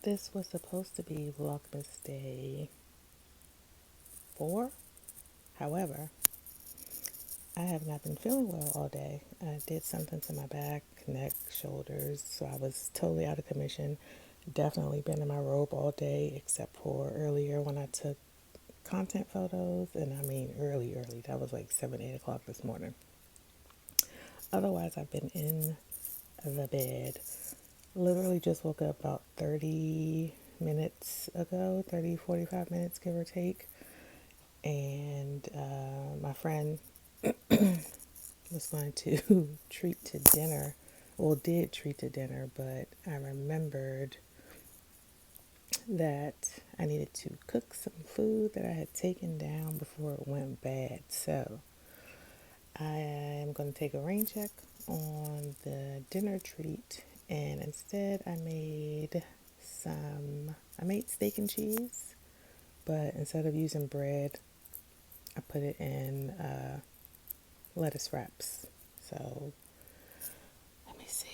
This was supposed to be Vlogmas Day 4. However, I have not been feeling well all day. I did something to my back, neck, shoulders, so I was totally out of commission. Definitely been in my robe all day, except for earlier when I took content photos. And I mean early. That was like 7, 8 o'clock this morning. Otherwise, I've been in the bed. Literally just woke up about 30 minutes ago, 30, 45 minutes, give or take. And my friend was going to treat to dinner. Well, did treat to dinner, but I remembered that I needed to cook some food that I had taken down before it went bad. So I am going to take a rain check on the dinner treat, and instead I made steak and cheese, but instead of using bread, I put it in lettuce wraps. So let me see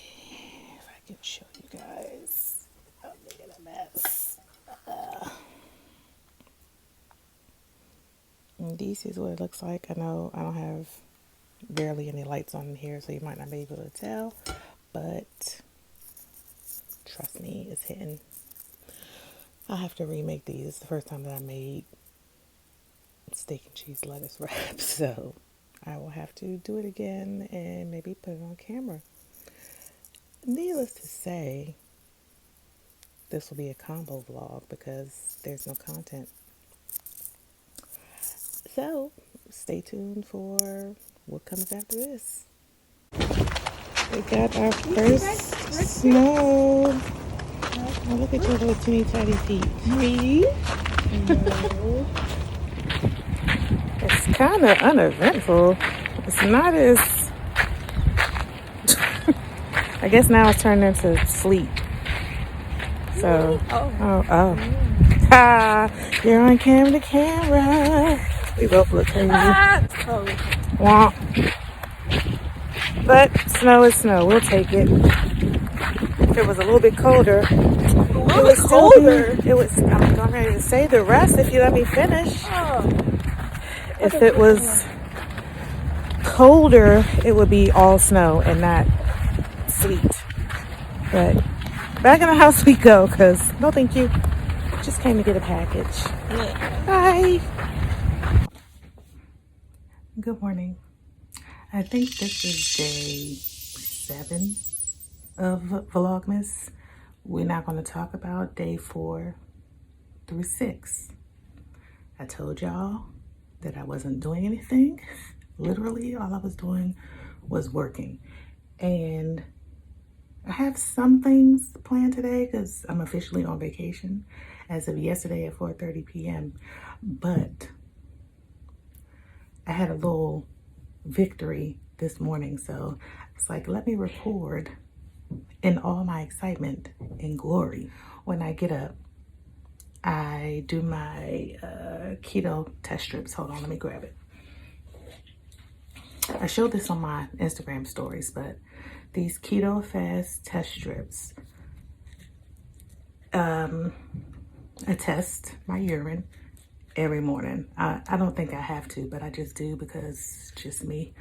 if I can show you guys. I'm making a mess. And this is what it looks like. I know I don't have barely any lights on in here, so you might not be able to tell, but trust me, it's hitting. I have to remake these. It's the first time that I made steak and cheese lettuce wraps, so I will have to do it again and maybe put it on camera. Needless to say, this will be a combo vlog because there's no content. So stay tuned for what comes after this. We got our first snow. Oh, look at your little teeny tiny feet. Me? No. It's kind of uneventful. It's not as... I guess now it's turned into sleep. So, oh. Ha! You're on camera. We both look crazy. Womp. But snow is snow. We'll take it. If it was a little bit colder, it was colder. I'm ready to say the rest if you let me finish. If it was colder, it would be all snow and not sleet. But back in the house we go, because no thank you. Just came to get a package. Bye. Good morning. I think this is day 7 of Vlogmas. We're not going to talk about day 4 through 6. I told y'all that I wasn't doing anything. Literally, all I was doing was working. And I have some things planned today because I'm officially on vacation as of yesterday at 4:30 p.m. But I had a little victory this morning, so it's like, let me record in all my excitement and glory. When I get up, I do my keto test strips. Hold on, let me grab it. I showed this on my Instagram stories, but these keto fast test strips, I test my urine every morning. I don't think I have to, but I just do because it's just me.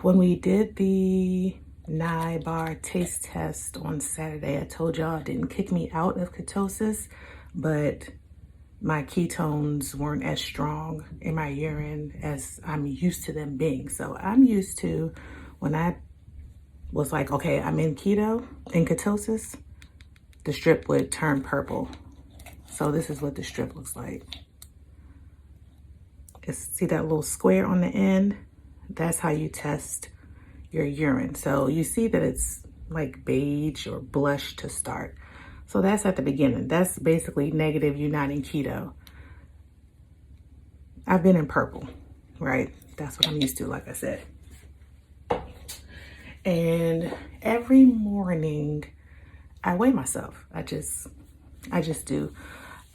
When we did the Nye bar taste test on Saturday, I told y'all it didn't kick me out of ketosis, but my ketones weren't as strong in my urine as I'm used to them being. So I'm used to when I was like, okay, I'm in ketosis, the strip would turn purple. So this is what the strip looks like. See that little square on the end? That's how you test your urine. So you see that it's like beige or blush to start. So that's at the beginning. That's basically negative, you're not in keto. I've been in purple, right? That's what I'm used to, like I said. And every morning I weigh myself. I just do.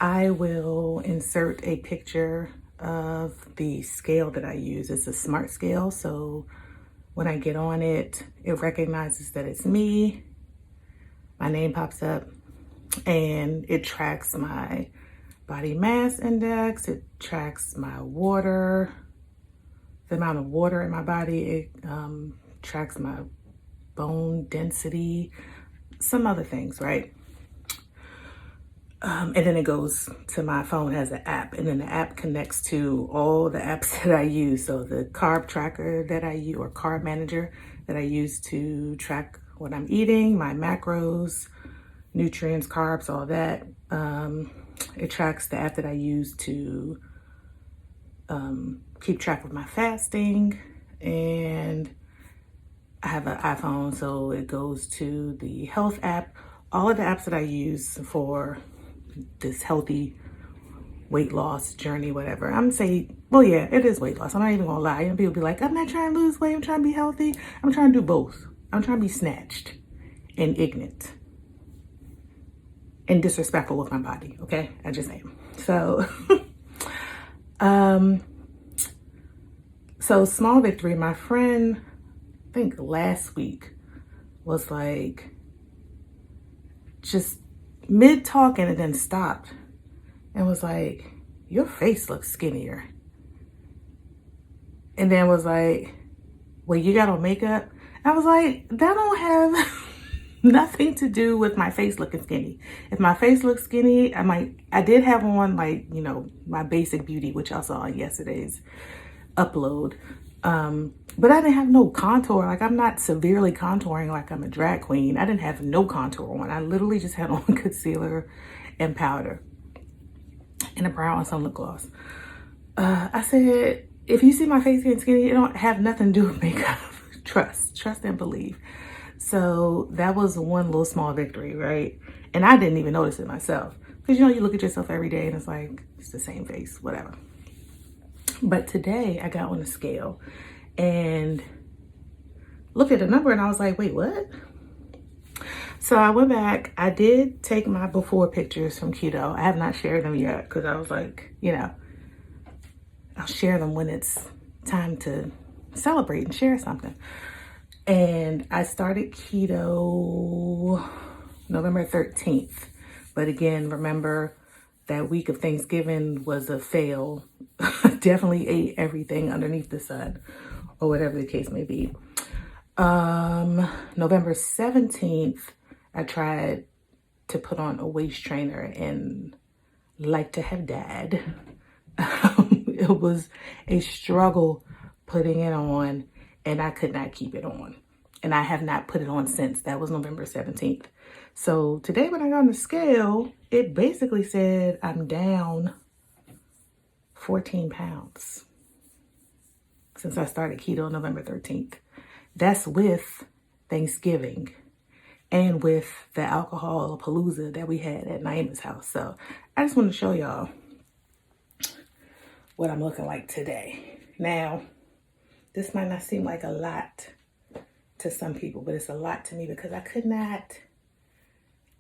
I will insert a picture of the scale that I use. It's a smart scale, so when I get on it, it recognizes that it's me. My name pops up. and it tracks my body mass index. It tracks my water, the amount of water in my body. It tracks my bone density, some other things, right? And then it goes to my phone as an app, and then the app connects to all the apps that I use. So the carb tracker that I use, or carb manager that I use to track what I'm eating, my macros, nutrients, carbs, all that. It tracks the app that I use to keep track of my fasting, and I have an iPhone, so it goes to the health app. All of the apps that I use for this healthy weight loss journey, whatever. I'm saying, well, yeah, it is weight loss. I'm not even gonna lie. And people be like, I'm not trying to lose weight. I'm trying to be healthy. I'm trying to do both. I'm trying to be snatched and ignorant and disrespectful with my body. Okay, I just am. So, so small victory. My friend, I think last week, was like just mid talking and then stopped and was like, your face looks skinnier. And then was like, well, you got on makeup? I was like, that don't have nothing to do with my face looking skinny. If my face looks skinny, I did have on, like, you know, my basic beauty, which y'all saw in yesterday's upload. But I didn't have no contour. Like, I'm not severely contouring like I'm a drag queen. I didn't have no contour on. I literally just had on concealer and powder and a brow and some lip gloss. I said, if you see my face getting skinny, it don't have nothing to do with makeup. Trust and believe. So that was one little small victory, right? And I didn't even notice it myself. Because, you know, you look at yourself every day and it's like, it's the same face, whatever. But today I got on the scale and looked at the number and I was like, wait, what? So I went back. I did take my before pictures from Keto. I have not shared them yet because I was like, you know, I'll share them when it's time to celebrate and share something. And I started keto November 13th. But again, remember that week of Thanksgiving was a fail. Definitely ate everything underneath the sun, or whatever the case may be. November 17th, I tried to put on a waist trainer and like to have died. It was a struggle putting it on, and I could not keep it on. And I have not put it on since. That was November 17th. So today when I got on the scale, it basically said I'm down 14 pounds since I started keto November 13th. That's with Thanksgiving and with the alcohol palooza that we had at Naima's house. So I just want to show y'all what I'm looking like today. Now, this might not seem like a lot to some people, but it's a lot to me because I could not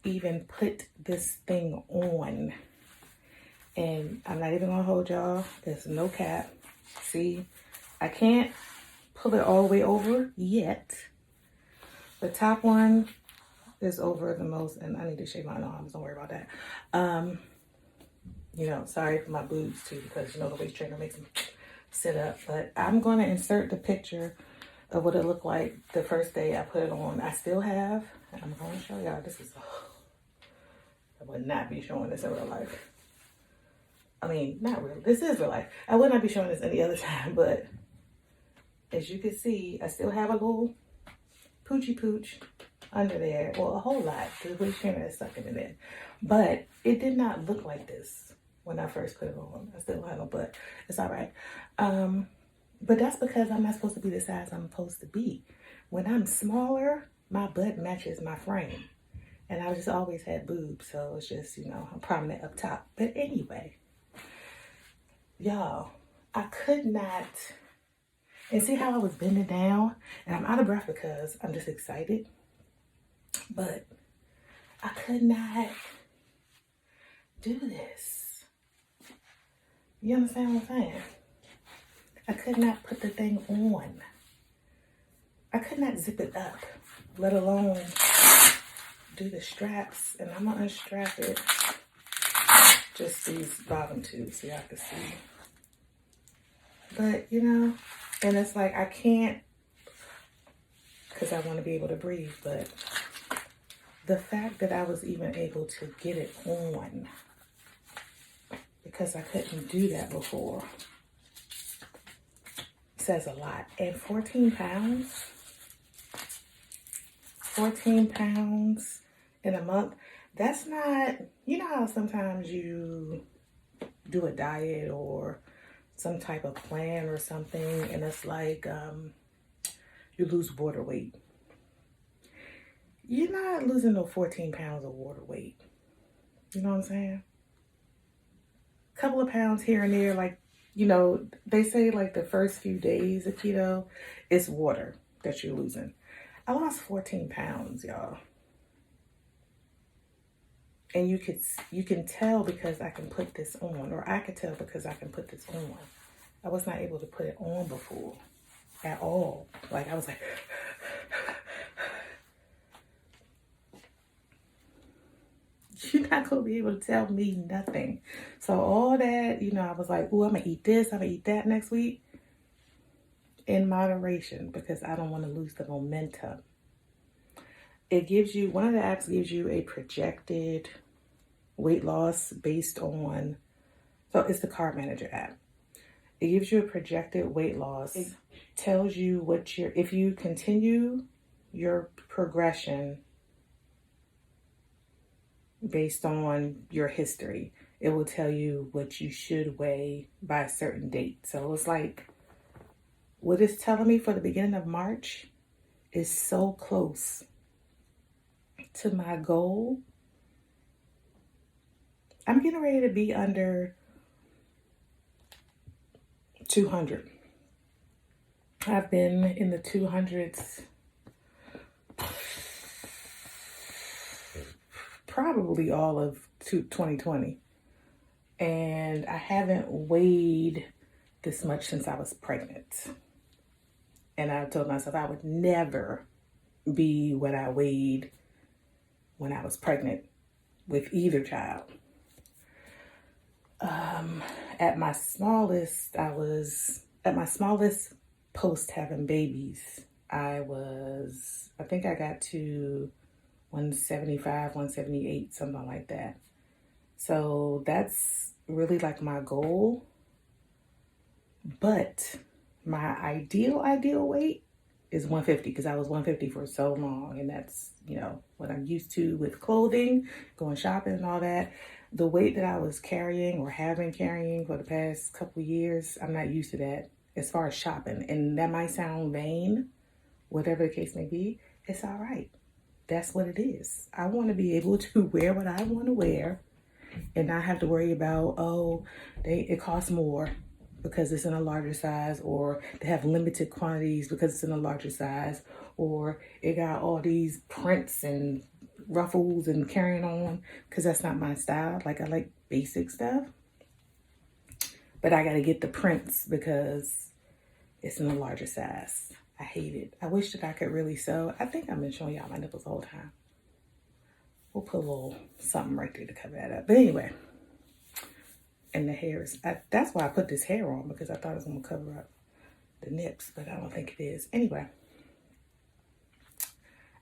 even put this thing on. And I'm not even gonna hold y'all. There's no cap. See, I can't pull it all the way over yet. The top one is over the most, and I need to shave my arms. Don't worry about that. You know, sorry for my boobs too, because you know the waist trainer makes them sit up. But I'm gonna insert the picture of what it looked like the first day I put it on. I still have, and I'm gonna show y'all. This is, I would not be showing this in real life. I mean, not real. This is real life. I would not be showing this any other time, but as you can see, I still have a little poochie pooch under there. Well, a whole lot. The waist trainer is sucking it in. But it did not look like this when I first put it on. I still don't have no butt. It's all right. But that's because I'm not supposed to be the size I'm supposed to be. When I'm smaller, my butt matches my frame. And I just always had boobs, so it's just, you know, I'm prominent up top. But anyway, y'all, I could not, and see how I was bending down? And I'm out of breath because I'm just excited. But I could not do this. You understand what I'm saying? I could not put the thing on. I could not zip it up, let alone do the straps, and I'm gonna unstrap it. Just these bottom two so y'all can see. But, you know, and it's like I can't, because I want to be able to breathe, but the fact that I was even able to get it on, because I couldn't do that before, says a lot. And 14 pounds in a month, that's not, you know how sometimes you do a diet or some type of plan or something, and it's like you lose water weight. You're not losing no 14 pounds of water weight. You know what I'm saying? A couple of pounds here and there, like, you know, they say like the first few days of keto, it's water that you're losing. I lost 14 pounds, y'all. And you can tell because I can put this on, or I could tell because I can put this on. I was not able to put it on before at all. Like I was like, you're not gonna be able to tell me nothing. So all that, you know, I was like, oh, I'm gonna eat this, I'm gonna eat that next week in moderation because I don't want to lose the momentum. It gives you, one of the apps gives you a projected weight loss based on, so it's the Carb Manager app. It gives you a projected weight loss. It tells you what if you continue your progression based on your history, it will tell you what you should weigh by a certain date. So it's like, what it's telling me for the beginning of March is so close to my goal. I'm getting ready to be under 200. I've been in the 200s probably all of 2020. And I haven't weighed this much since I was pregnant. And I told myself I would never be what I weighed when I was pregnant with either child. At my smallest post having babies, I think I got to 175, 178, something like that. So that's really like my goal. But my ideal weight is 150 because I was 150 for so long. And that's, you know, what I'm used to with clothing, going shopping and all that. The weight that I was carrying or have been carrying for the past couple of years, I'm not used to that as far as shopping. And that might sound vain, whatever the case may be, it's all right. That's what it is. I want to be able to wear what I want to wear and not have to worry about, it costs more because it's in a larger size, or they have limited quantities because it's in a larger size, or it got all these prints and ruffles and carrying on, because that's not my style. Like, I like basic stuff, but I got to get the prints because it's in a larger size. I hate it. I wish that I could really sew. I think I've been showing y'all my nipples the whole time. We'll put a little something right there to cover that up. But anyway, and the hairs. That's why I put this hair on, because I thought it was going to cover up the nips, but I don't think it is. Anyway,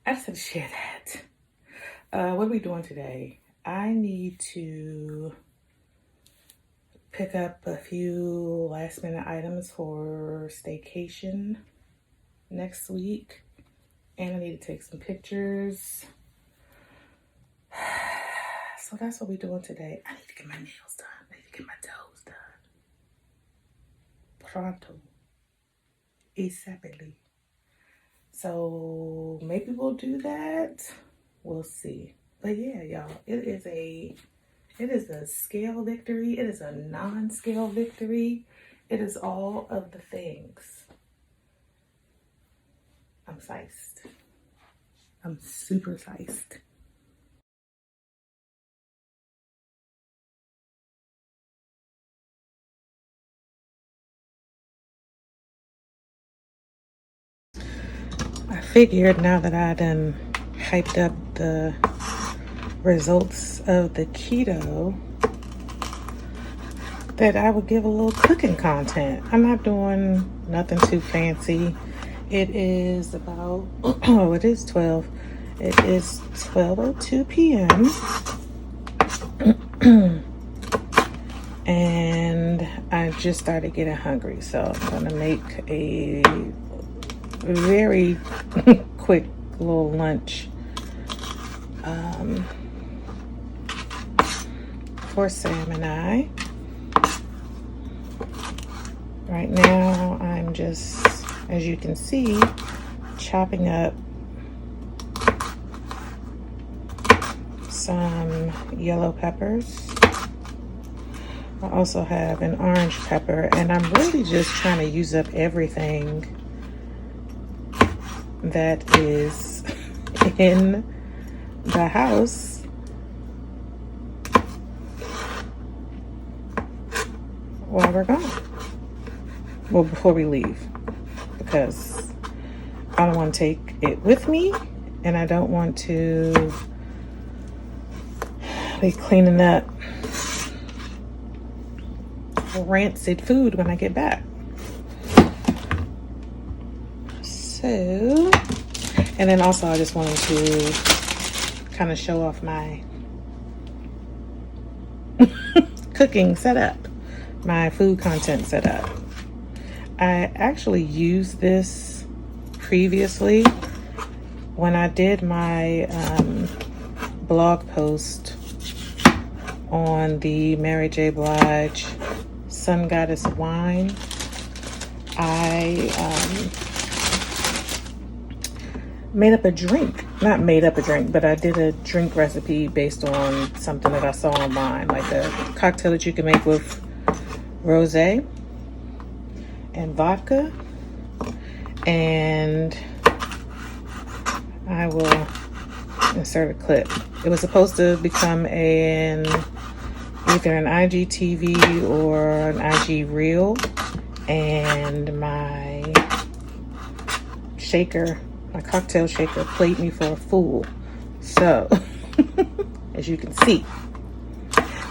I just had to share that. What are we doing today? I need to pick up a few last minute items for staycation next week. And I need to take some pictures. So that's what we're doing today. I need to get my nails done. I need to get my toes done. Pronto. ASAPly. So maybe we'll do that. We'll see. But yeah, y'all, it is a scale victory. It is a non-scale victory. It is all of the things. I'm sized. I'm super sized. I figured now that I done typed up the results of the keto that I would give a little cooking content. I'm not doing nothing too fancy. It is about, oh, it is 12. It is 12:02 p.m. And I just started getting hungry. So I'm gonna make a very quick little lunch for Sam and I. Right now I'm just, as you can see, chopping up some yellow peppers. I also have an orange pepper, and I'm really just trying to use up everything that is in the house while we're gone. Well, before we leave, because I don't want to take it with me, and I don't want to be cleaning up rancid food when I get back. So, and then also I just wanted to kind of show off my cooking setup, my food content setup. I actually used this previously when I did my blog post on the Mary J. Blige Sun Goddess wine. I made up a drink. Not made up a drink, but I did a drink recipe based on something that I saw online, like a cocktail that you can make with rosé and vodka. And I will insert a clip. It was supposed to become either an IGTV or an IG reel, and my cocktail shaker played me for a fool. So, as you can see.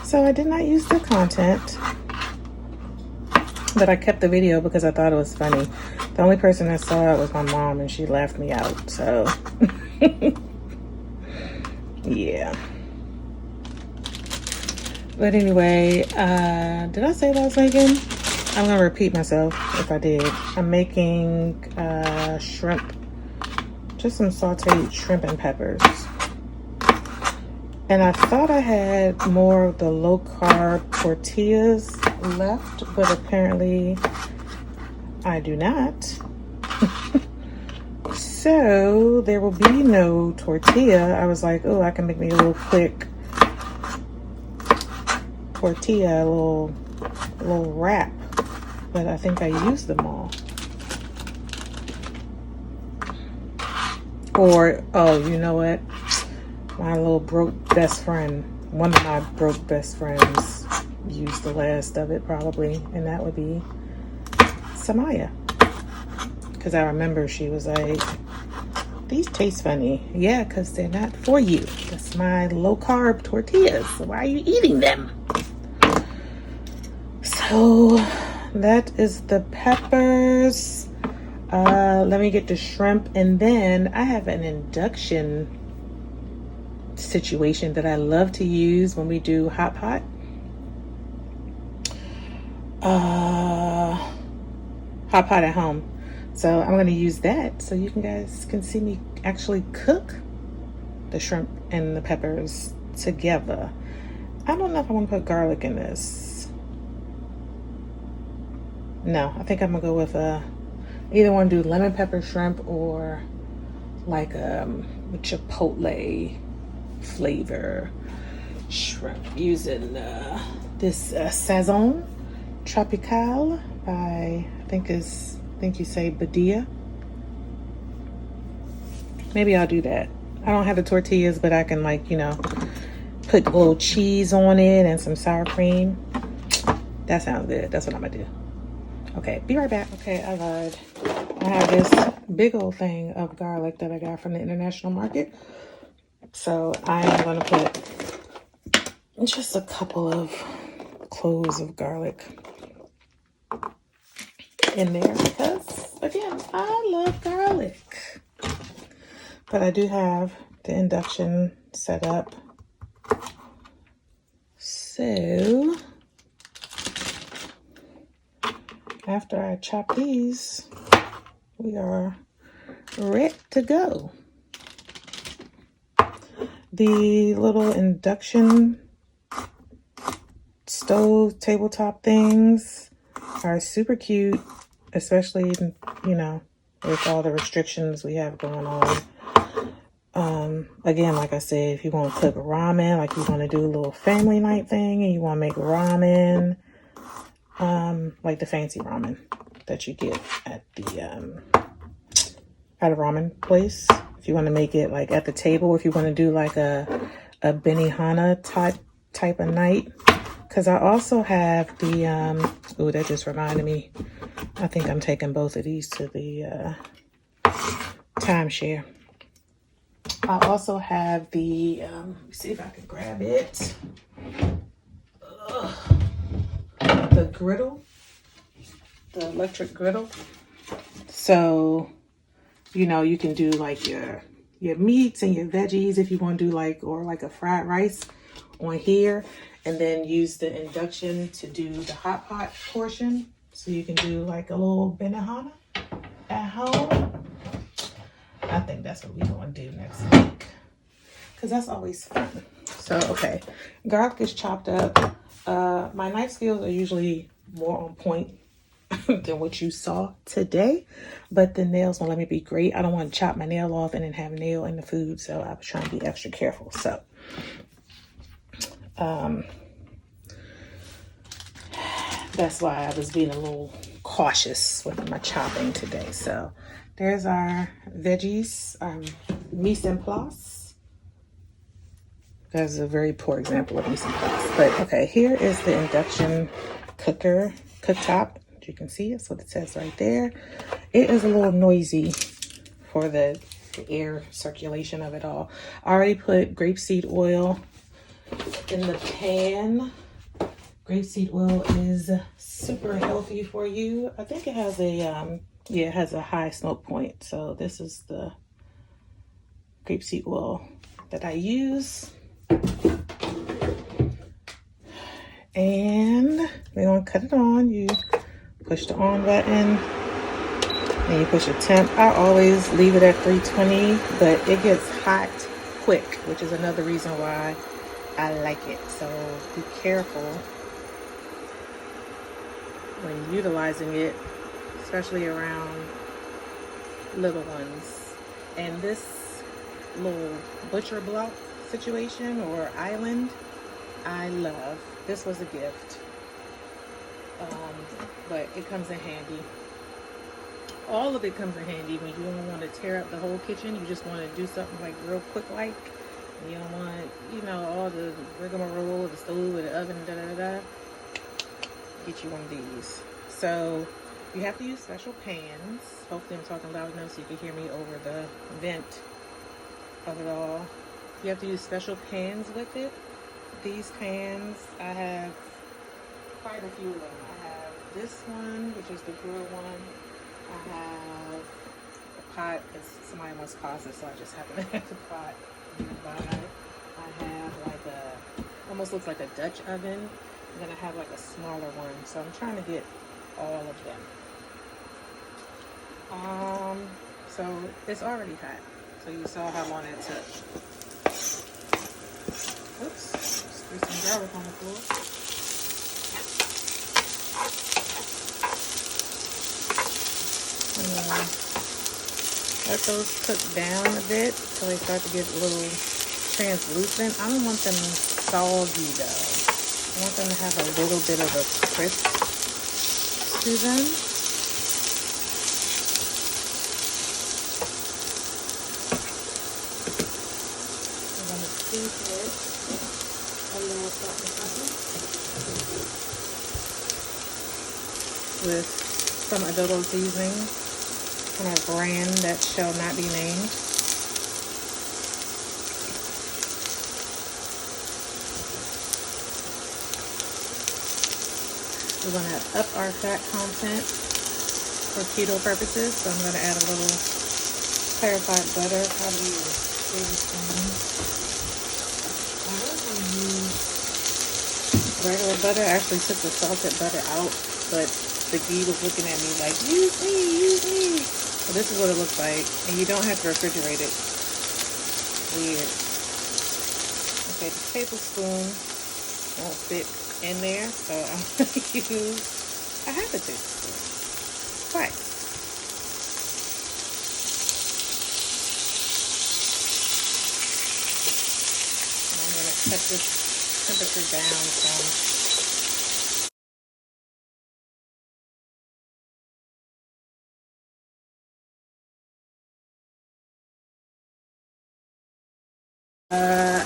So I did not use the content, but I kept the video because I thought it was funny. The only person that saw it was my mom, and she laughed me out. So, yeah. But anyway, did I say what I was making? I'm gonna repeat myself if I did. I'm making shrimp, just some sauteed shrimp and peppers. And I thought I had more of the low carb tortillas left, but apparently I do not. So there will be no tortilla. I was like, oh, I can make me a little quick tortilla, a little wrap, but I think I used them all. Or, oh, you know what? My little broke best friend, one of my broke best friends used the last of it probably, and that would be Samaya. Because I remember she was like, these taste funny. Yeah, because they're not for you. That's my low carb tortillas. So why are you eating them? So that is the peppers. Let me get the shrimp, and then I have an induction situation that I love to use when we do hot pot. Hot pot at home. So I'm going to use that so you guys can see me actually cook the shrimp and the peppers together. I don't know if I want to put garlic in this. No, I think I'm going to go with either want to do lemon pepper shrimp or like chipotle flavor shrimp using this Saison Tropical by, I think you say Badia. Maybe I'll do that. I don't have the tortillas, but I can, like, you know, put a little cheese on it and some sour cream. That sounds good. That's what I'm gonna do. Okay, be right back. Okay, I lied. I have this big old thing of garlic that I got from the international market. So I am going to put just a couple of cloves of garlic in there because, again, I love garlic. But I do have the induction set up. So after I chop these, we are ready to go. The little induction stove tabletop things are super cute, especially, you know, with all the restrictions we have going on. Again, like I said, if you want to cook ramen, like you want to do a little family night thing and you want to make ramen, like the fancy ramen that you get at the at a ramen place. If you want to make it like at the table, if you want to do like a Benihana type of night. Because I also have the oh, that just reminded me. I think I'm taking both of these to the timeshare. I also have the let me see if I can grab it. The griddle, the electric griddle. So, you know, you can do like your meats and your veggies if you want to do like a fried rice on here, and then use the induction to do the hot pot portion. So you can do like a little Benihana at home. I think that's what we're going to do next week because that's always fun. So, okay, garlic is chopped up. My knife skills are usually more on point than what you saw today, but the nails won't let me be great. I don't want to chop my nail off and then have nail in the food, so I was trying to be extra careful. So that's why I was being a little cautious with my chopping today. So there's our veggies, mise en place. That's a very poor example of mise en place, but okay, here is the induction cooktop. You can see it's what it says right there. It is a little noisy for the air circulation of it all. I already put grapeseed oil in the pan. Grapeseed oil is super healthy for you. I think it has a it has a high smoke point. So this is the grapeseed oil that I use. And we're gonna cut it on. You push the on button and you push a temp. I always leave it at 320, but it gets hot quick, which is another reason why I like it. So be careful when utilizing it, especially around little ones. And this little butcher block situation or island, I love. This was a gift. But it comes in handy. All of it comes in handy when you don't want to tear up the whole kitchen. You just want to do something like real quick like. You don't want, you know, all the rigmarole of the stove or the oven, Get you one of these. So you have to use special pans. Hopefully I'm talking loud enough so you can hear me over the vent of it all. You have to use special pans with it. These pans, I have quite a few of them. I have this one, which is the grill one. I have a pot. Somebody once paused it, so I just happen to have the pot nearby. I have like almost looks like a Dutch oven. And then I have like a smaller one. So I'm trying to get all of them. So it's already hot. So you saw how long it took. Oops, just threw some garlic on the floor. Let those cook down a bit till they start to get a little translucent. I don't want them soggy though. I want them to have a little bit of a crisp to them. I'm going to season it a little salt and pepper with some adobo seasoning. A brand that shall not be named. We're going to up our fat content for keto purposes. So I'm going to add a little clarified butter, probably a tablespoon. I was going to use regular butter. I actually took the salted butter out, but the ghee was looking at me like, use me, use me. So this is what it looks like. And you don't have to refrigerate it. Weird. Okay, the tablespoon won't fit in there, so I'm going to use a half a tablespoon. Right. And I'm going to cut this temperature down some.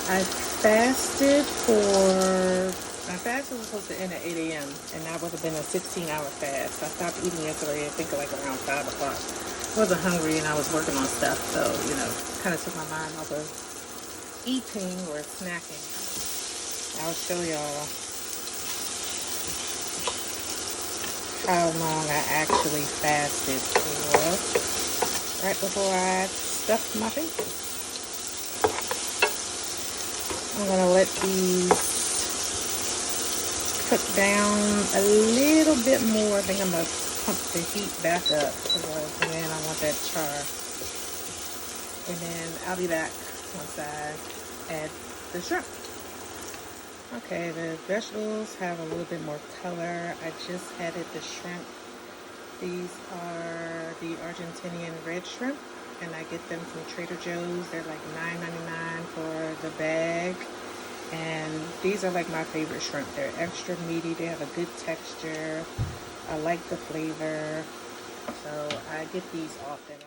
I fasted my fast was supposed to end at 8 a.m. and that would have been a 16-hour fast. I stopped eating yesterday, I think like around 5 o'clock. I wasn't hungry and I was working on stuff, so, kind of took my mind off of eating or snacking. I'll show y'all how long I actually fasted for right before I stuffed my face. I'm going to let these cook down a little bit more. I think I'm going to pump the heat back up because, man, I want that char. And then I'll be back once I add the shrimp. Okay, the vegetables have a little bit more color. I just added the shrimp. These are the Argentinian red shrimp, and I get them from Trader Joe's. They're like $9.99 for the bag. And these are like my favorite shrimp. They're extra meaty. They have a good texture. I like the flavor. So I get these often.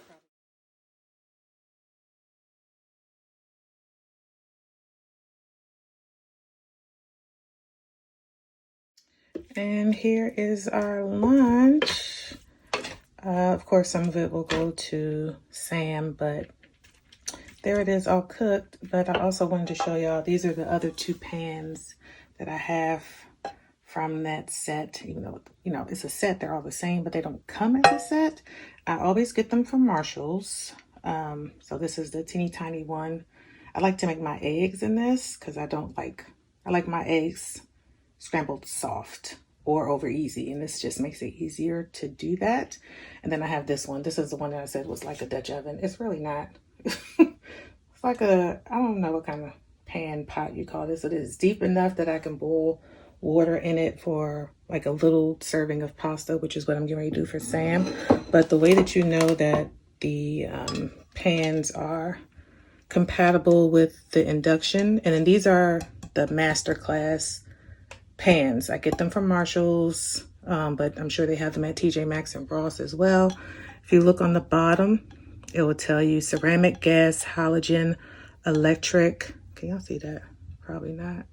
And here is our lunch. Of course, some of it will go to Sam, but there it is all cooked. But I also wanted to show y'all, these are the other two pans that I have from that set. Even though, it's a set, they're all the same, but they don't come as a set. I always get them from Marshall's. So this is the teeny tiny one. I like to make my eggs in this because I like my eggs scrambled soft or over easy, and this just makes it easier to do that. And then I have this one. This is the one that I said was like a Dutch oven. It's really not. It's like I don't know what kind of pan pot you call this. It is deep enough that I can boil water in it for like a little serving of pasta, which is what I'm getting ready to do for Sam. But the way that you know that the pans are compatible with the induction, and then these are the Masterclass pans. I get them from Marshall's, but I'm sure they have them at TJ Maxx and Ross as well. If you look on the bottom, it will tell you ceramic, gas, halogen, electric. Can y'all see that? Probably not.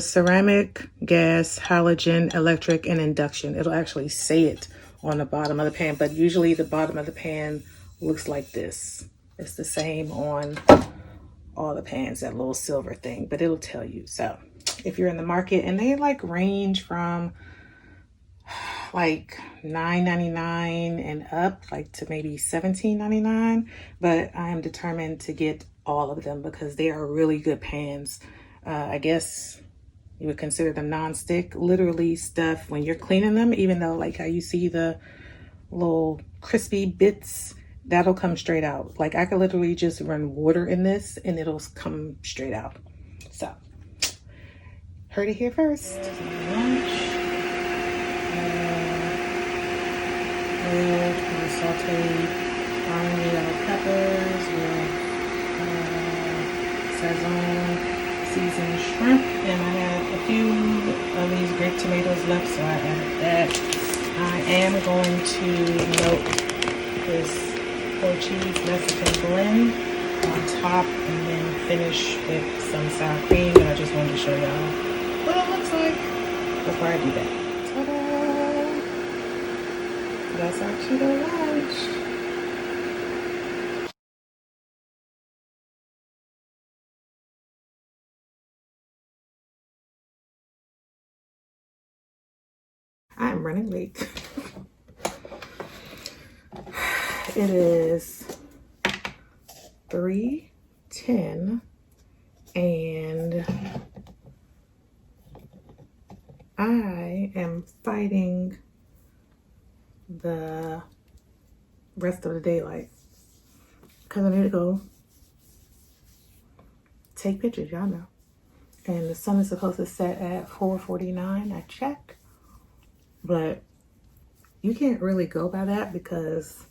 Ceramic, gas, halogen, electric, and induction. It'll actually say it on the bottom of the pan, but usually the bottom of the pan looks like this. It's the same on all the pans, that little silver thing, but it'll tell you. So if you're in the market, and they like range from like $9.99 and up, like to maybe $17.99, but I am determined to get all of them because they are really good pans. I guess you would consider them non-stick. Literally stuff when you're cleaning them, even though like how you see the little crispy bits, that'll come straight out. Like I could literally just run water in this and it'll come straight out. So heard it here first. Lunch. Grilled or sauteed finely yellow peppers with Sazon seasoned shrimp, and I had a few of these grape tomatoes left, so I added that. I am going to melt this whole cheese Mexican blend on top and then finish with some sour cream, but I just wanted to show y'all what it looks like before I do that. Ta-da! That's our keto lunch. I'm running late. It is 3:10 and I am fighting the rest of the daylight because I need to go take pictures, y'all know. And the sun is supposed to set at 4:49. I checked, but you can't really go by that because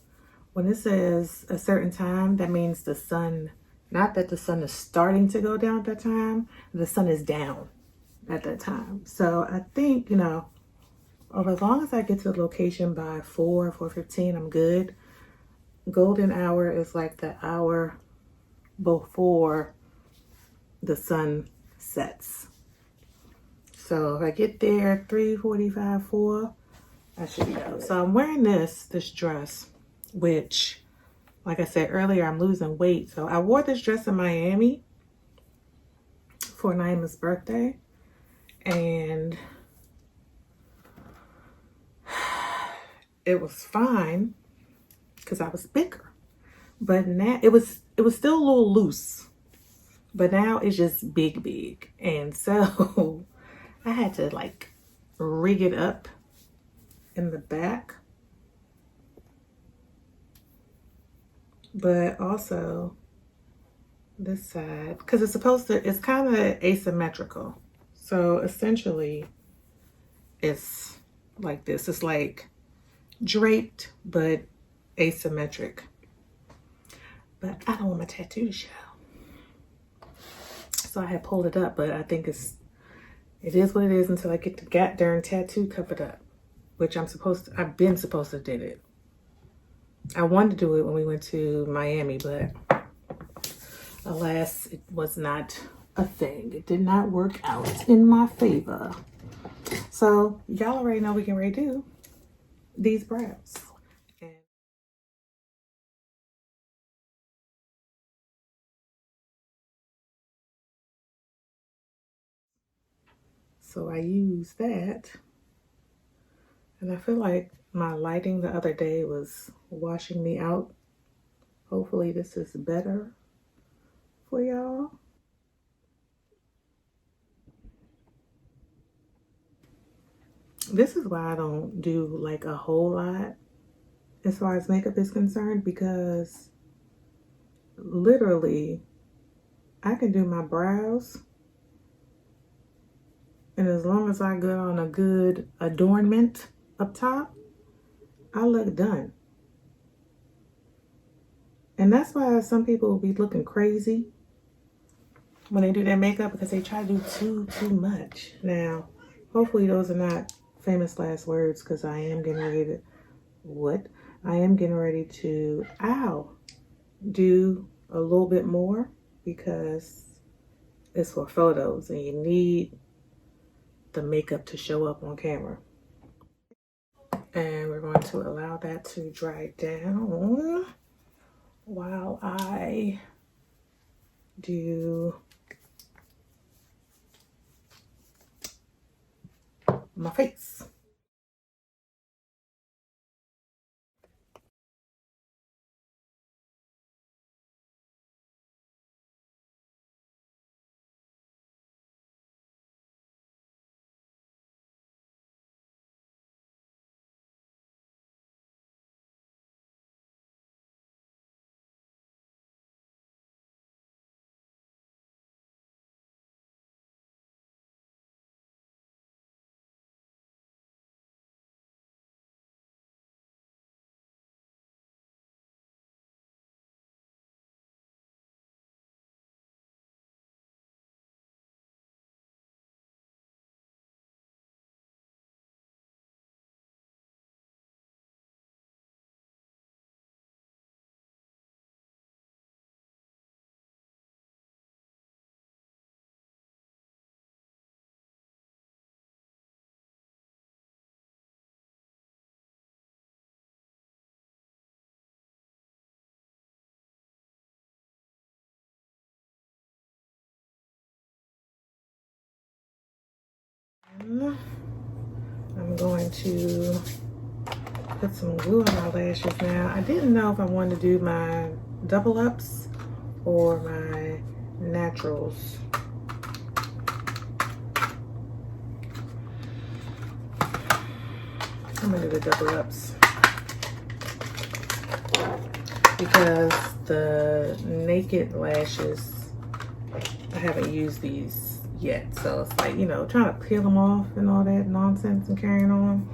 when it says a certain time, that means the sun, not that the sun is starting to go down at that time, the sun is down at that time. So I think, as long as I get to the location by 4:15, I'm good. Golden hour is like the hour before the sun sets. So if I get there 3:45, 4, I should be out. So I'm wearing this dress, which, like I said earlier, I'm losing weight. So I wore this dress in Miami for Naima's birthday, and it was fine because I was bigger. But now it was still a little loose, but now it's just big. And so I had to like rig it up in the back, but also this side, because it's kind of asymmetrical. So essentially it's like this. It's like draped, but asymmetric. But I don't want my tattoo to show. So I had pulled it up, but I think it is what it is until I get the goddamn tattoo covered up, which I've been supposed to did it. I wanted to do it when we went to Miami, but alas, it was not a thing. It did not work out in my favor. So y'all already know we can redo these brows. And so I use that, and I feel like my lighting the other day was washing me out. Hopefully this is better for y'all. This is why I don't do like a whole lot as far as makeup is concerned, because literally I can do my brows, and as long as I get on a good adornment up top, I look done. And that's why some people will be looking crazy when they do their makeup, because they try to do too much. Now, hopefully those are not famous last words, because I am getting ready to do a little bit more, because it's for photos and you need the makeup to show up on camera. And we're going to allow that to dry down while I do my face. I'm I'm going to put some glue on my lashes now. I didn't know if I wanted to do my double ups or my naturals. I'm gonna do the double ups because the naked lashes, I haven't used these yet. So it's like, you know, trying to peel them off and all that nonsense and carrying on.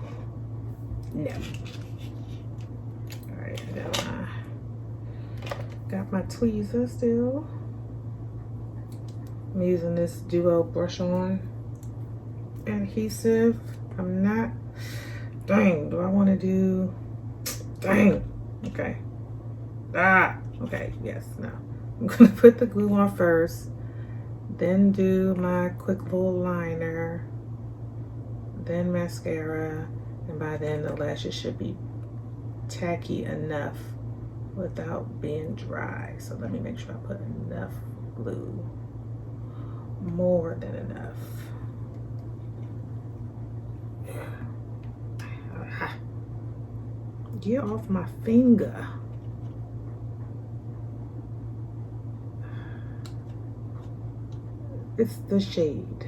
No. All right, got my tweezer still. I'm using this duo brush on adhesive. I'm not, dang, do I want to do, dang, okay. Okay, yes, no. I'm gonna put the glue on first, then do my quick little liner, then mascara, and by then the lashes should be tacky enough without being dry. So let me make sure I put enough glue, more than enough. Get off my finger. It's the shade.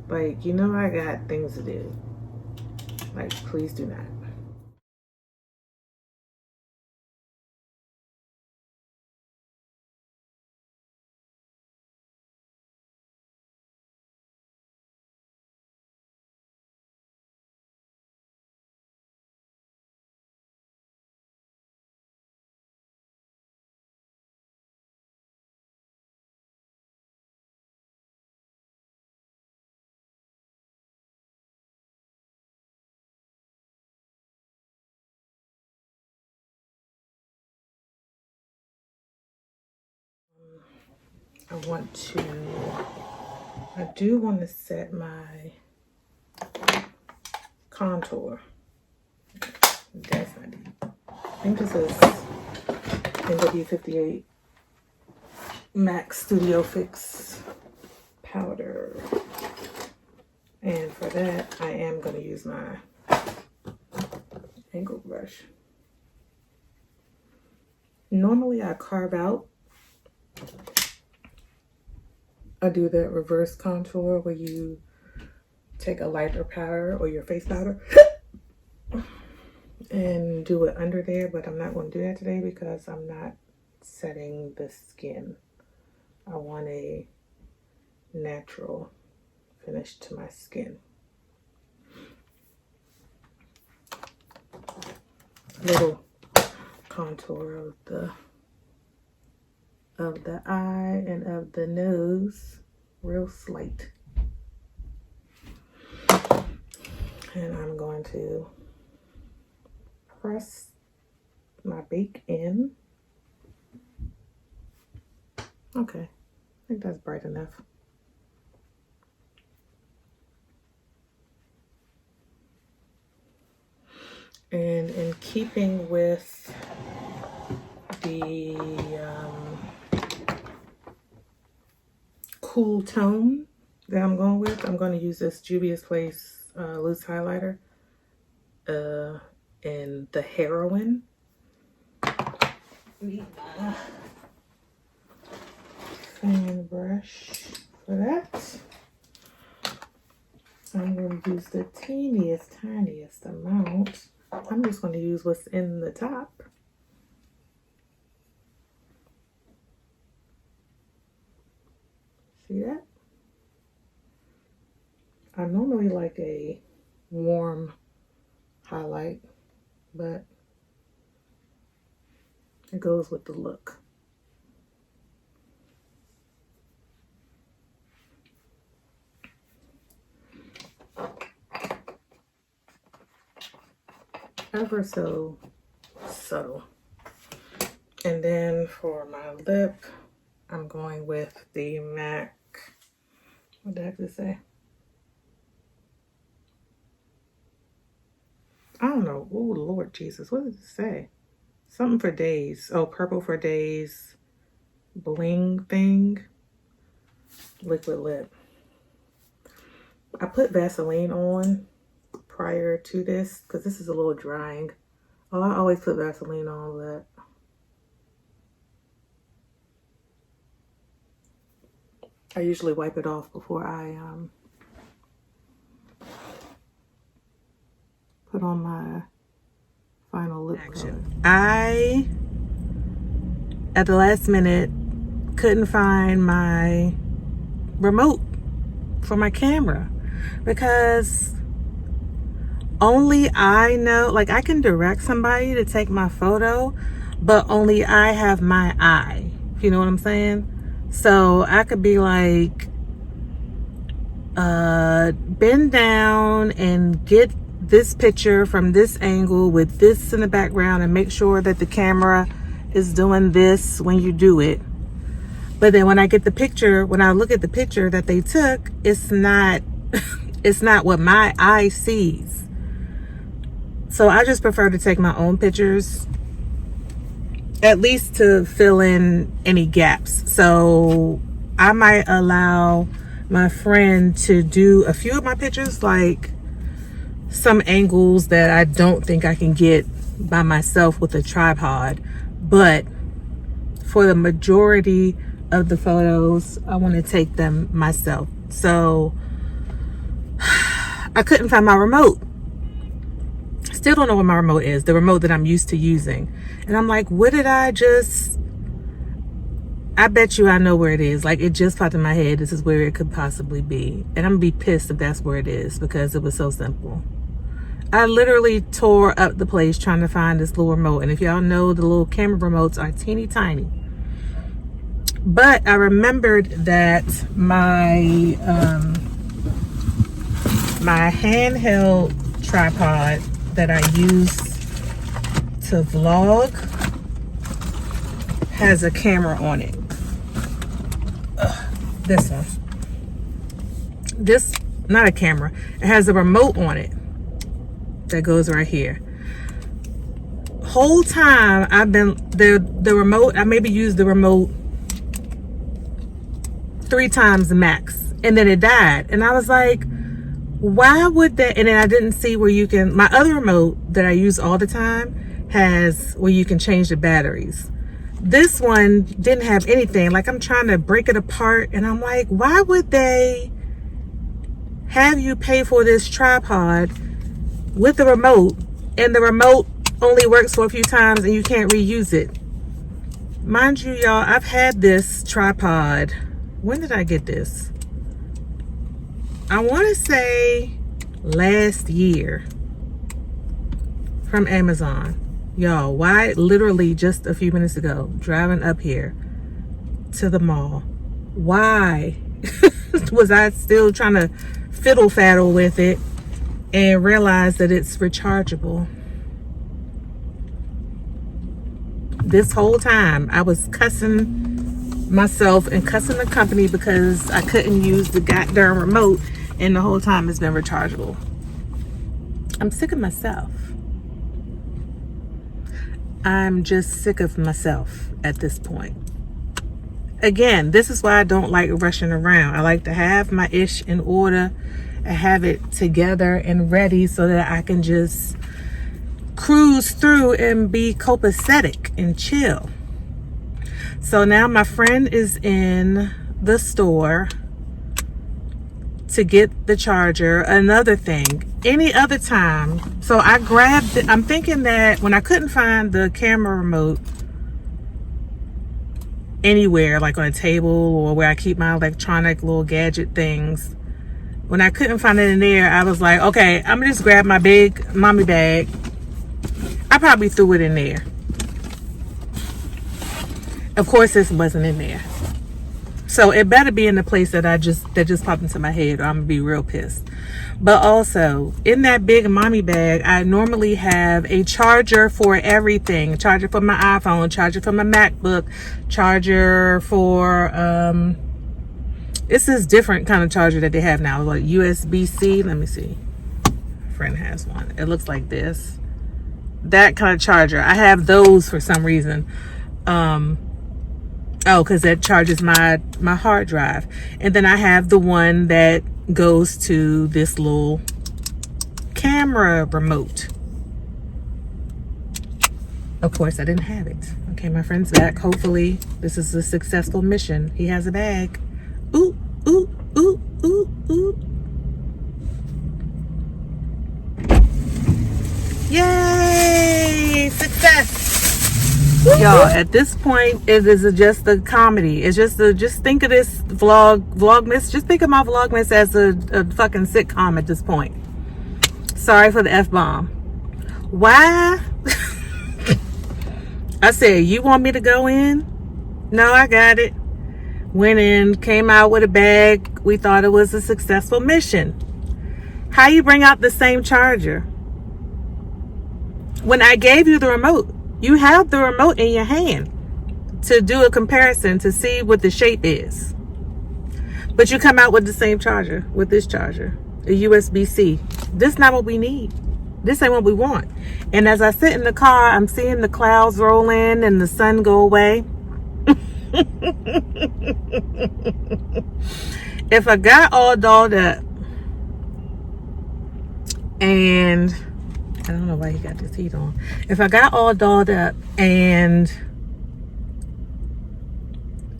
Like, you know I got things to do. Like, please do not. I do want to set my contour. That's not deep. I think this is NW58 Max Studio Fix powder. And for that, I am going to use my angle brush. Normally I carve out. I do that reverse contour where you take a lighter powder or your face powder and do it under there, but I'm not going to do that today because I'm not setting the skin. I want a natural finish to my skin. Little contour of the eye and of the nose, real slight. And I'm going to press my bake in. Okay, I think that's bright enough. And in keeping with the cool tone that I'm going with, I'm going to use this Juvia's Place loose highlighter in the Heroine. Need my fan brush for that. I'm going to use the tiniest amount. I'm just going to use what's in the top. See that? I normally like a warm highlight, but it goes with the look. Ever so subtle. And then for my lip, I'm going with the MAC. What did I have to say? I don't know. Oh, Lord Jesus. What did it say? Something for days. Oh, Purple for Days. Bling thing. Liquid lip. I put Vaseline on prior to this because this is a little drying. Oh, I always put Vaseline on that. I usually wipe it off before I put on my final lip color. I, at the last minute, couldn't find my remote for my camera because only I know, like I can direct somebody to take my photo, but only I have my eye. You know what I'm saying? So I could be like, bend down and get this picture from this angle with this in the background and make sure that the camera is doing this when you do it. But then when I get the picture, when I look at the picture that they took, it's not it's not what my eye sees. So I just prefer to take my own pictures, at least to fill in any gaps. So I might allow my friend to do a few of my pictures, like some angles that I don't think I can get by myself with a tripod. But for the majority of the photos, I want to take them myself. So I couldn't find my remote. Still don't know where my remote is, the remote that I'm used to using. And I'm like, what did I bet you I know where it is. Like, it just popped in my head. This is where it could possibly be. And I'm gonna be pissed if that's where it is because it was so simple. I literally tore up the place trying to find this little remote. And if y'all know, the little camera remotes are teeny tiny. But I remembered that my my handheld tripod that I use to vlog has a camera on it. This one. This, not a camera. It has a remote on it that goes right here. Whole time I've been the remote, I maybe used the remote 3 times the max, and then it died. And I was like, why would that? And then I didn't see where you can, my other remote that I use all the time has where you can change the batteries. This one didn't have anything. Like, I'm trying to break it apart and I'm like, why would they have you pay for this tripod with the remote and the remote only works for a few times and you can't reuse it? Mind you, y'all, I've had this tripod. When did I get this? I want to say last year from Amazon. Y'all, why? Literally just a few minutes ago, driving up here to the mall. Why was I still trying to fiddle faddle with it and realize that it's rechargeable? This whole time I was cussing myself and cussing the company because I couldn't use the goddamn remote, and the whole time it's been rechargeable. I'm sick of myself. I'm just sick of myself at this point. Again, this is why I don't like rushing around. I like to have my ish in order and have it together and ready so that I can just cruise through and be copacetic and chill. So now my friend is in the store to get the charger. Another thing, any other time, so I grabbed it. I'm thinking that when I couldn't find the camera remote anywhere, like on a table or where I keep my electronic little gadget things, when I couldn't find it in there, I was like, okay, I'm gonna just grab my big mommy bag. I probably threw it in there. Of course, this wasn't in there. So it better be in the place that just popped into my head, or I'm gonna be real pissed. But also, in that big mommy bag, I normally have a charger for everything. Charger for my iPhone, charger for my MacBook, charger for, it's this different kind of charger that they have now, like USB-C. Let me see. A friend has one. It looks like this. That kind of charger. I have those for some reason. Oh, because that charges my hard drive. And then I have the one that goes to this little camera remote. Of course, I didn't have it. Okay, my friend's back. Hopefully, this is a successful mission. He has a bag. Ooh, ooh, ooh, ooh, ooh. Yay! Success! Y'all, at this point, it is just a comedy. It's just think of this Vlogmas. Just think of my Vlogmas as a fucking sitcom at this point. Sorry for the F-bomb. Why? I said, you want me to go in? No, I got it. Went in, came out with a bag. We thought it was a successful mission. How you bring out the same charger? When I gave you the remote, you have the remote in your hand to do a comparison to see what the shape is. But you come out with the same charger, with this charger, a USB-C. This is not what we need. This ain't what we want. And as I sit in the car, I'm seeing the clouds roll in and the sun go away. If I got all dolled up and I don't know why he got this heat on. If I got all dolled up and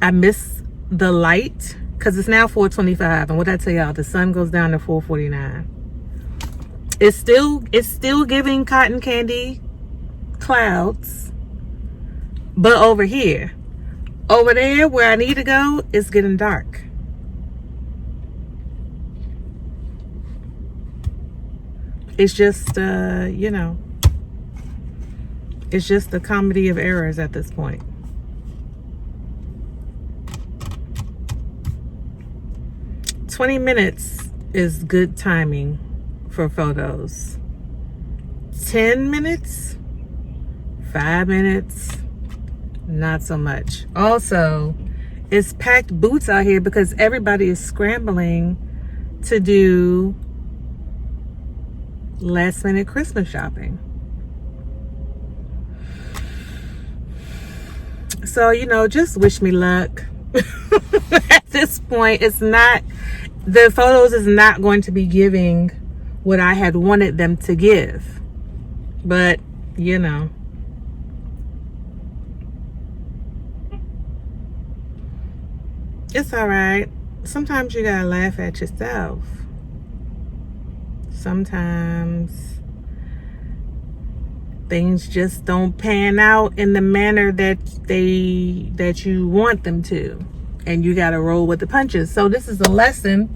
I miss the light, because it's now 4:25, and what I tell y'all, the sun goes down to 4:49. It's still giving cotton candy clouds, but over there where I need to go, it's getting dark. It's just it's just a comedy of errors at this point. "20 minutes is good timing for photos. 10 minutes, 5 minutes, not so much." Also, it's packed boots out here because everybody is scrambling to do last minute Christmas shopping. So, just wish me luck. At this point, the photos is not going to be giving what I had wanted them to give. But, it's all right. Sometimes you gotta laugh at yourself. Sometimes things just don't pan out in the manner that you want them to, and you gotta roll with the punches. So this is a lesson.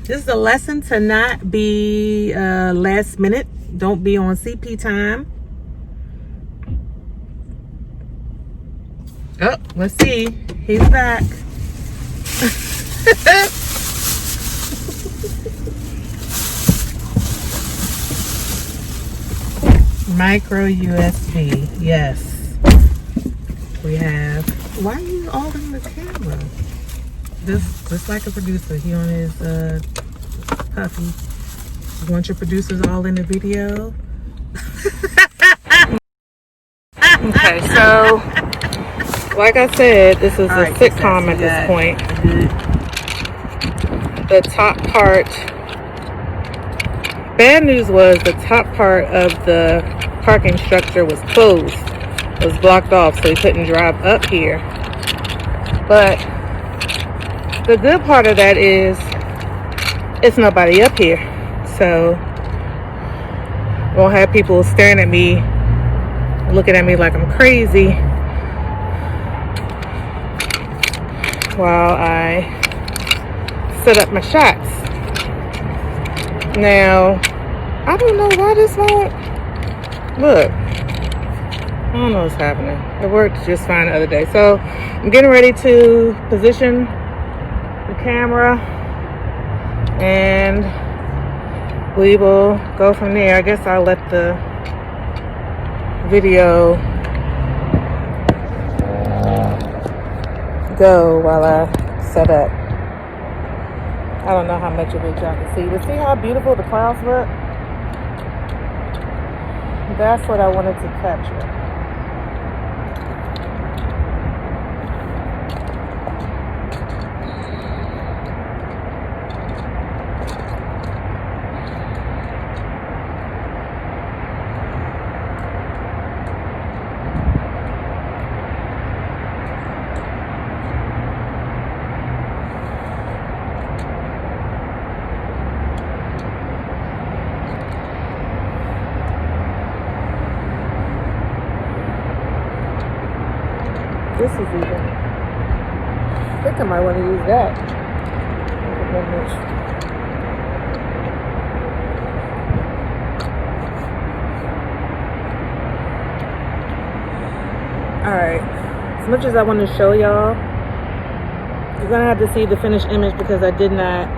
This is a lesson to not be last minute. Don't be on CP time. Oh, let's see. He's back. Micro USB. Yes. We have. Why are you all in the camera? Just like a producer. He on his puffy. You want your producers all in the video? Okay, so like I said, this is a sitcom at this point. The top part. Bad news was the top part of the parking structure was closed. It was blocked off, so you couldn't drive up here. But the good part of that is it's nobody up here. So won't have people staring at me, looking at me like I'm crazy while I set up my shots. Now, I don't know why this won't look. I don't know what's happening. It worked just fine the other day. So I'm getting ready to position the camera and we will go from there. I guess I'll let the video go while I set up. I don't know how much of it y'all can see, but see how beautiful the clouds look? That's what I wanted to capture. This is even. I think I might want to use that. Alright. As much as I want to show y'all, you're going to have to see the finished image because I did not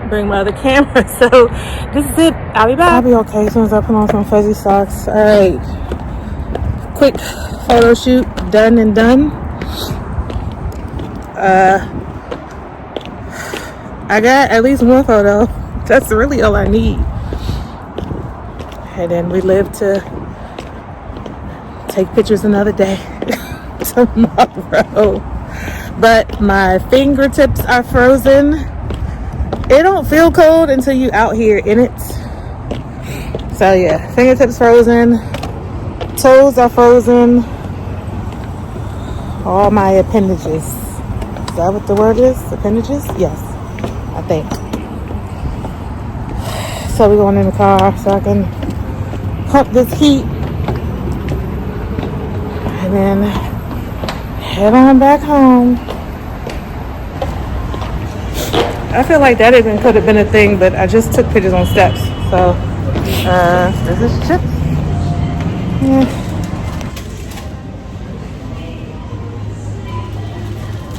bring my other camera. So this is it. I'll be back. I'll be okay as soon as I put on some fuzzy socks. Alright. Quick photo shoot. Done and done. I got at least one photo. That's really all I need. And then we live to take pictures another day. Tomorrow. But my fingertips are frozen. It don't feel cold until you out here in it. So yeah, fingertips frozen. Toes are frozen. All my appendages. Is that what the word is? Appendages? Yes, I think. So we're going in the car so I can pump this heat. And then head on back home. I feel like that even could have been a thing, but I just took pictures on steps. So, this is chips. Yeah.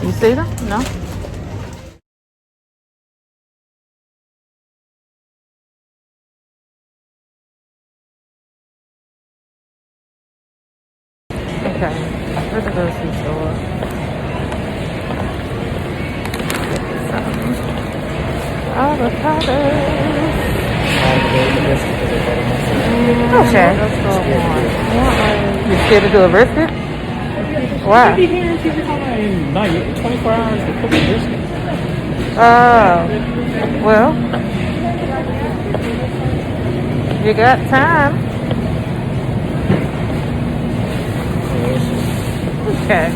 You see them? No? Okay. Where's the grocery store? Avocados. Okay. You scared to do a brisket? Why? 24 hours to cook a brisket. Well, you got time. Okay.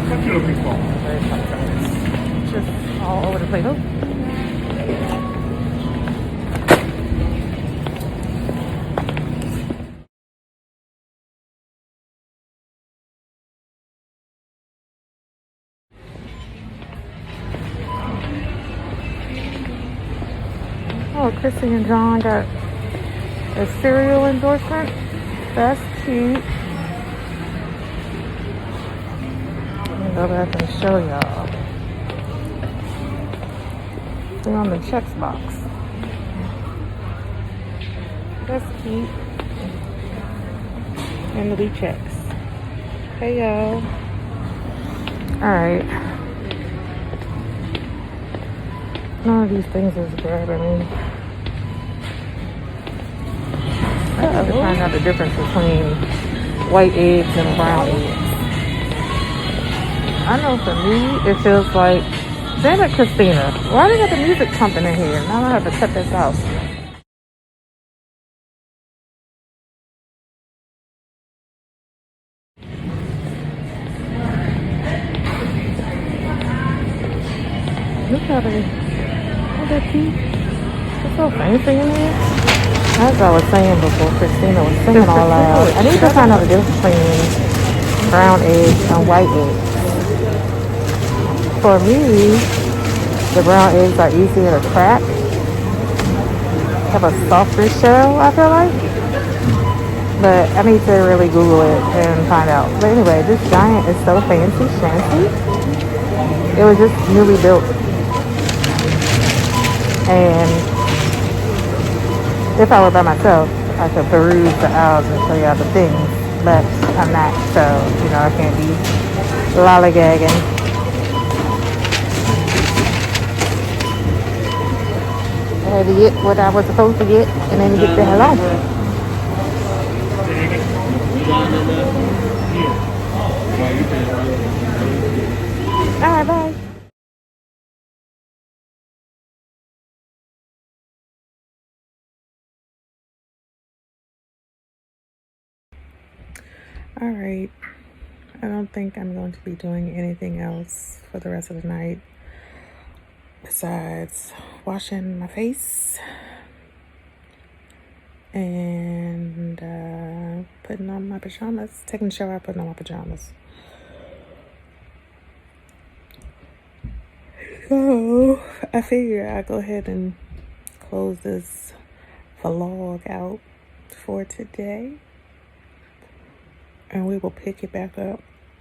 What you looking for? Just all over the place. Oh, Chrissy and John got a cereal endorsement. That's cute. Let me go back and show y'all. They're on the checks box. That's cute. And the blue checks. Hey y'all. Alright. None of these things is grabbing me. I have to find out the difference between white eggs and brown eggs. I know for me, it feels like, damn it, Christina, why do you got the music pumping in here? Now I have to cut this out. Look how they, look at teeth. It's so fancy in here. As I was saying before, Christina was singing all loud. I need to find out the difference between brown eggs and white eggs. For me, the brown eggs are easier to crack. Have a softer shell, I feel like. But I need to really Google it and find out. But anyway, this giant is so fancy, shanty. It was just newly built. And if I were by myself, I could peruse the aisles and show you all the things. But I'm not, so, you know, I can't be lollygagging. I had to get what I was supposed to get and then get the hell on. Alright, bye. Alright. I don't think I'm going to be doing anything else for the rest of the night. besides washing my face and putting on my pajamas, taking a shower, putting on my pajamas. So I figure I'll go ahead and close this vlog out for today, and we will pick it back up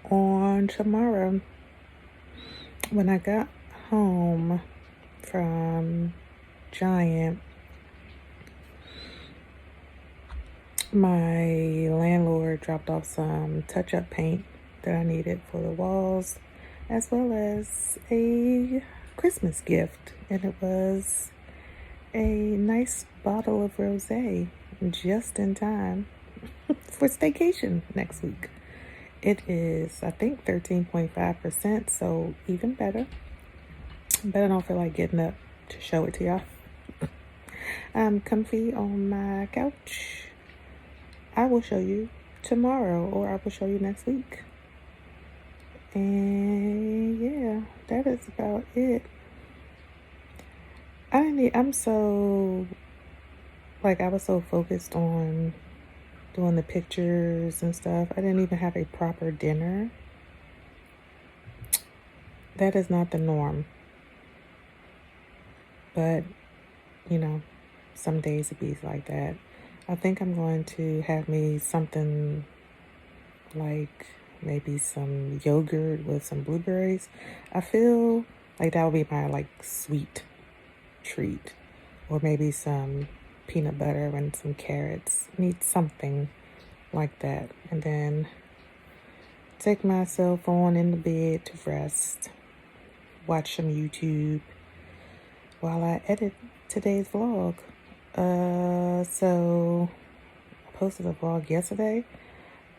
on tomorrow. When I got home from Giant, my landlord dropped off some touch-up paint that I needed for the walls, as well as a Christmas gift, and it was a nice bottle of rosé just in time for staycation next week. It is, I think, 13.5%, so even better. But I don't feel like getting up to show it to y'all. I'm comfy on my couch. I will show you tomorrow, or I will show you next week. And yeah, that is about it. I was so focused on doing the pictures and stuff. I didn't even have a proper dinner. That is not the norm. But, you know, some days it be like that. I think I'm going to have me something like maybe some yogurt with some blueberries. I feel like that would be my like sweet treat. Or maybe some peanut butter and some carrots. Need something like that. And then take myself on in the bed to rest. Watch some YouTube while I edit today's vlog. So I posted a vlog yesterday.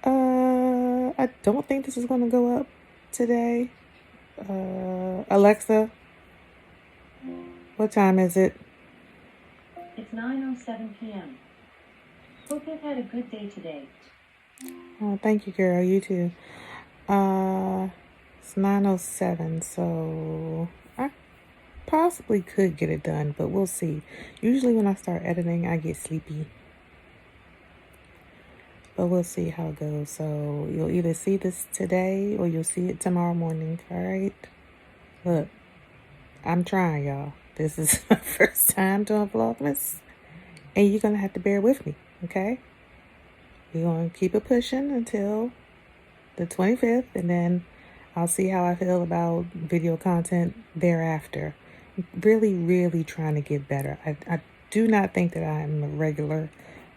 I don't think this is going to go up today. Alexa, what time is it? It's 9:07 p.m. Hope you've had a good day today. Oh, thank you, girl. You too. It's 9:07, so I possibly could get it done, but we'll see. Usually when I start editing, I get sleepy. But we'll see how it goes. So you'll either see this today or you'll see it tomorrow morning. All right? Look, I'm trying, y'all. This is my first time doing Vlogmas. And you're going to have to bear with me, okay? We're going to keep it pushing until the 25th. And then I'll see how I feel about video content thereafter. Really, really trying to get better. I do not think that I'm a regular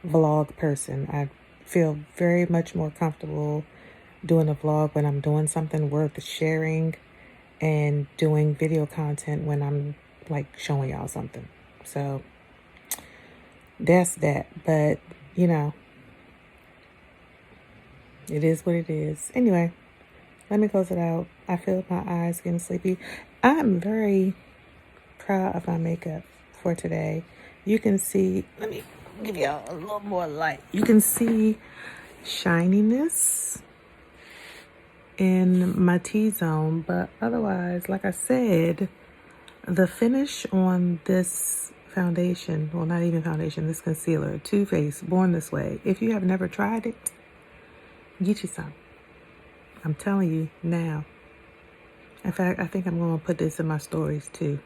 vlog person. I feel very much more comfortable doing a vlog when I'm doing something worth sharing and doing video content when I'm like showing y'all something. So that's that. But you know, it is what it is. Anyway, let me close it out. I feel my eyes getting sleepy. I'm very proud of my makeup for today. You can see, let me give y'all a little more light. You can see shininess in my T-zone, but otherwise, like I said, the finish on this foundation, well, not even foundation, this concealer, Too Faced Born This Way. If you have never tried it, get you some. I'm telling you now. In fact, I think I'm going to put this in my stories too.